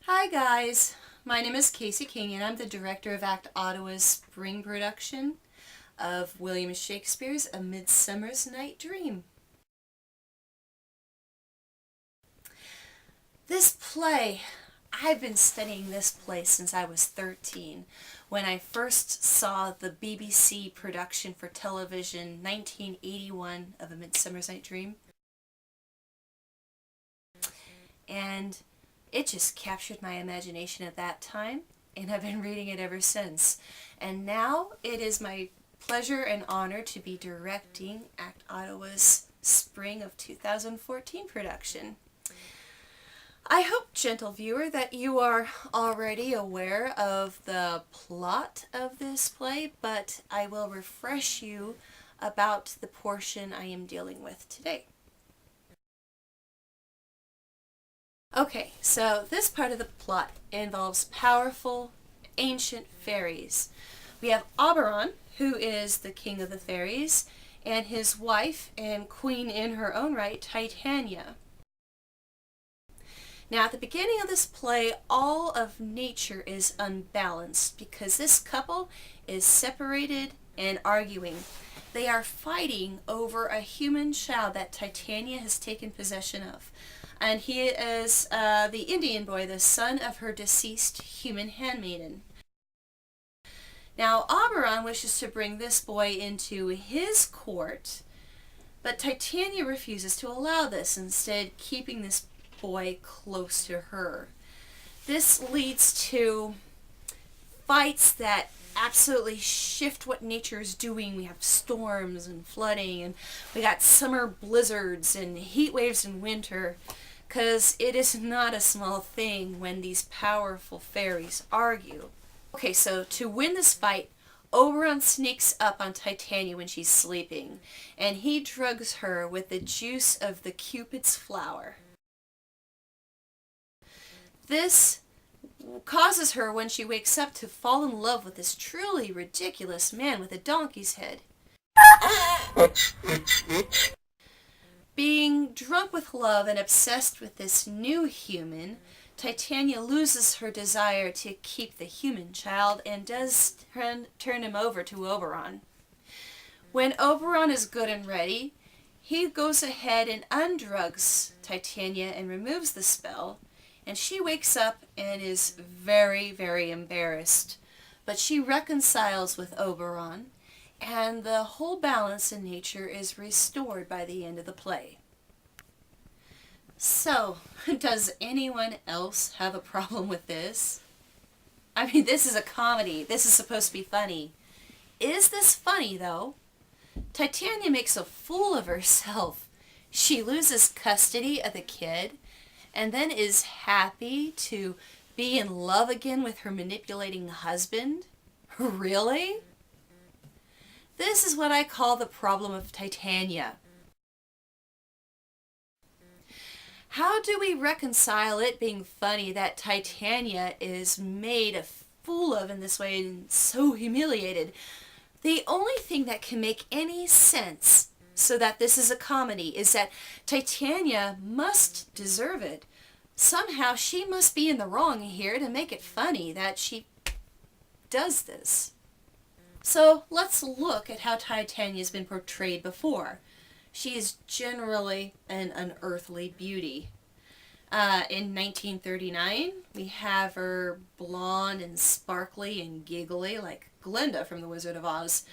Hi guys, my name is Casey King and I'm the director of ACT Ottawa's spring production of William Shakespeare's A Midsummer's Night Dream. This play, I've been studying this play since I was 13 when I first saw the BBC production for television 1981 of A Midsummer's Night Dream. And it just captured my imagination at that time, and I've been reading it ever since. And now it is my pleasure and honor to be directing ACT Ottawa's spring of 2014 production. I hope, gentle viewer, that you are already aware of the plot of this play, but I will refresh you about the portion I am dealing with today. Okay, so this part of the plot involves powerful, ancient fairies. We have Oberon, who is the king of the fairies, and his wife and queen in her own right, Titania. Now, at the beginning of this play, all of nature is unbalanced because this couple is separated and arguing. They are fighting over a human child that Titania has taken possession of. And he is the Indian boy, the son of her deceased human handmaiden. Now, Oberon wishes to bring this boy into his court, but Titania refuses to allow this, instead keeping this boy close to her. This leads to fights that absolutely shift what nature is doing. We have storms and flooding, and we got summer blizzards and heat waves in winter, because it is not a small thing when these powerful fairies argue. Okay, so to win this fight, Oberon sneaks up on Titania when she's sleeping, and he drugs her with the juice of the Cupid's flower. This causes her, when she wakes up, to fall in love with this truly ridiculous man with a donkey's head. Being drunk with love and obsessed with this new human, Titania loses her desire to keep the human child and does turn him over to Oberon. When Oberon is good and ready, he goes ahead and undrugs Titania and removes the spell, and she wakes up and is very, very embarrassed. But she reconciles with Oberon, and the whole balance in nature is restored by the end of the play. So, does anyone else have a problem with this? I mean, this is a comedy. This is supposed to be funny. Is this funny, though? Titania makes a fool of herself. She loses custody of the kid, and then is happy to be in love again with her manipulating husband? Really? This is what I call the problem of Titania. How do we reconcile it being funny that Titania is made a fool of in this way and so humiliated? The only thing that can make any sense so that this is a comedy is that Titania must deserve it. Somehow she must be in the wrong here to make it funny that she does this. So let's look at how Titania's been portrayed before. She is generally an unearthly beauty. In 1939, we have her blonde and sparkly and giggly like Glinda from The Wizard of Oz.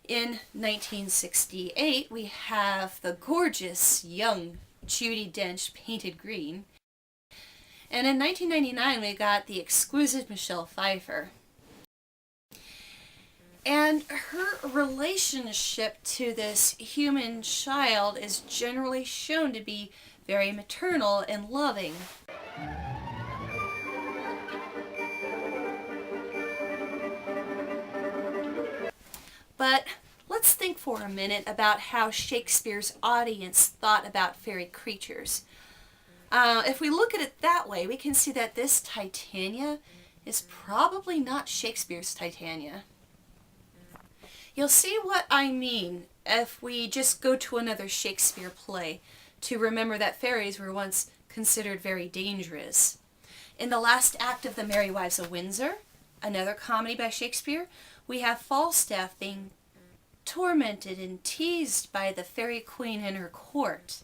In 1968, we have the gorgeous young Judi Dench painted green. And in 1999, we got the exquisite Michelle Pfeiffer. And her relationship to this human child is generally shown to be very maternal and loving. But let's think for a minute about how Shakespeare's audience thought about fairy creatures. If we look at it that way, we can see that this Titania is probably not Shakespeare's Titania. You'll see what I mean if we just go to another Shakespeare play to remember that fairies were once considered very dangerous. In the last act of The Merry Wives of Windsor, another comedy by Shakespeare, we have Falstaff being tormented and teased by the fairy queen in her court.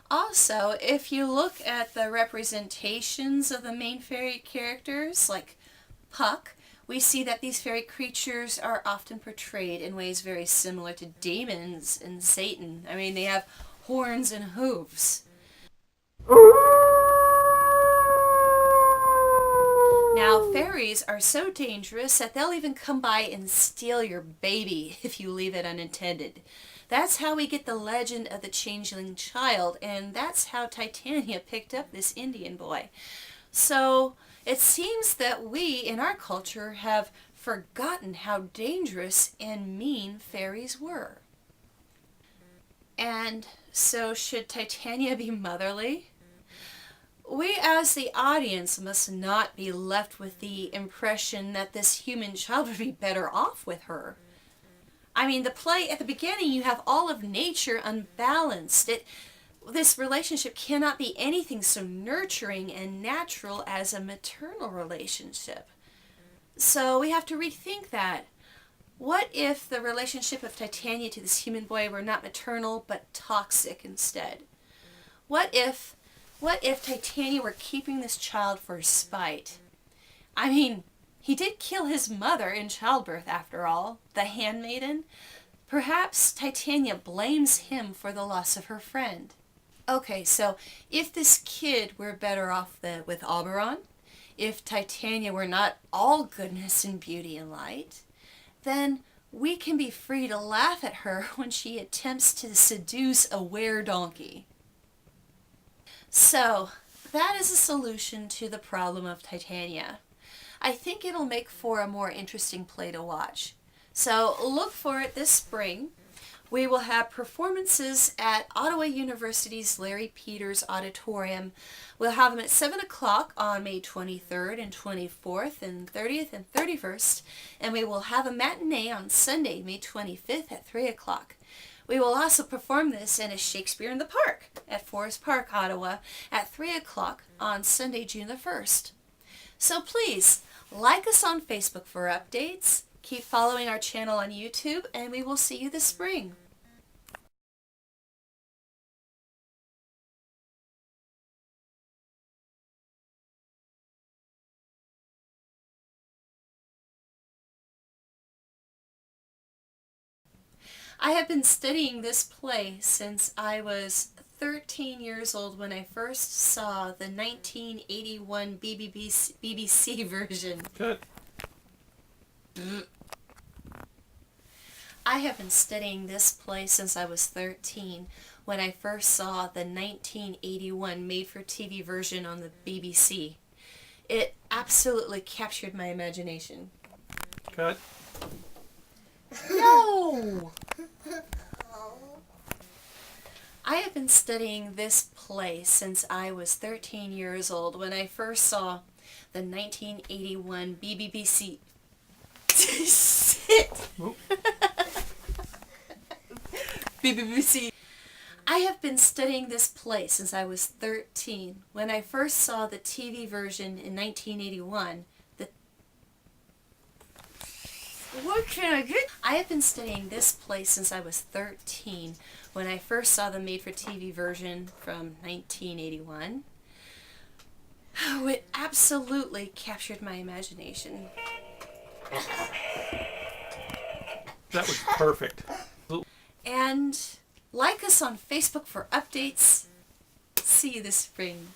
Also, if you look at the representations of the main fairy characters, like Puck, we see that these fairy creatures are often portrayed in ways very similar to demons and Satan. I mean, they have horns and hooves. Now, fairies are so dangerous that they'll even come by and steal your baby if you leave it unattended. That's how we get the legend of the changeling child, and that's how Titania picked up this Indian boy. So, it seems that we, in our culture, have forgotten how dangerous and mean fairies were. And so, should Titania be motherly? We as the audience must not be left with the impression that this human child would be better off with her. I mean, the play, at the beginning, you have all of nature unbalanced. This relationship cannot be anything so nurturing and natural as a maternal relationship. So we have to rethink that. What if the relationship of Titania to this human boy were not maternal, but toxic instead? What if Titania were keeping this child for spite? I mean, he did kill his mother in childbirth, after all, the handmaiden. Perhaps Titania blames him for the loss of her friend. Okay, so if this kid were better off with Oberon, if Titania were not all goodness and beauty and light, then we can be free to laugh at her when she attempts to seduce a were-donkey. So, that is a solution to the problem of Titania. I think it'll make for a more interesting play to watch. So look for it this spring. We will have performances at Ottawa University's Larry Peters Auditorium. We'll have them at 7 o'clock on May 23rd and 24th and 30th and 31st. And we will have a matinee on Sunday, May 25th at 3 o'clock. We will also perform this in a Shakespeare in the Park at Forest Park, Ottawa at 3 o'clock on Sunday, June the 1st. So please, like us on Facebook for updates, keep following our channel on YouTube, and we will see you this spring. I have been studying this play since I was 13 years old when I first saw the 1981 BBC version. Good. I have been studying this play since I was 13 when I first saw the 1981 made-for-TV version on the BBC. It absolutely captured my imagination. Good. No! I have been studying this play since I was 13 years old when I first saw the 1981 BBC. Sit! BBC. I have been studying this play since I was 13 when I first saw the TV version in 1981. What can I get? I have been studying this play since I was 13 when I first saw the made-for-TV version from 1981. Oh, it absolutely captured my imagination. That was perfect. And like us on Facebook for updates. See you this spring.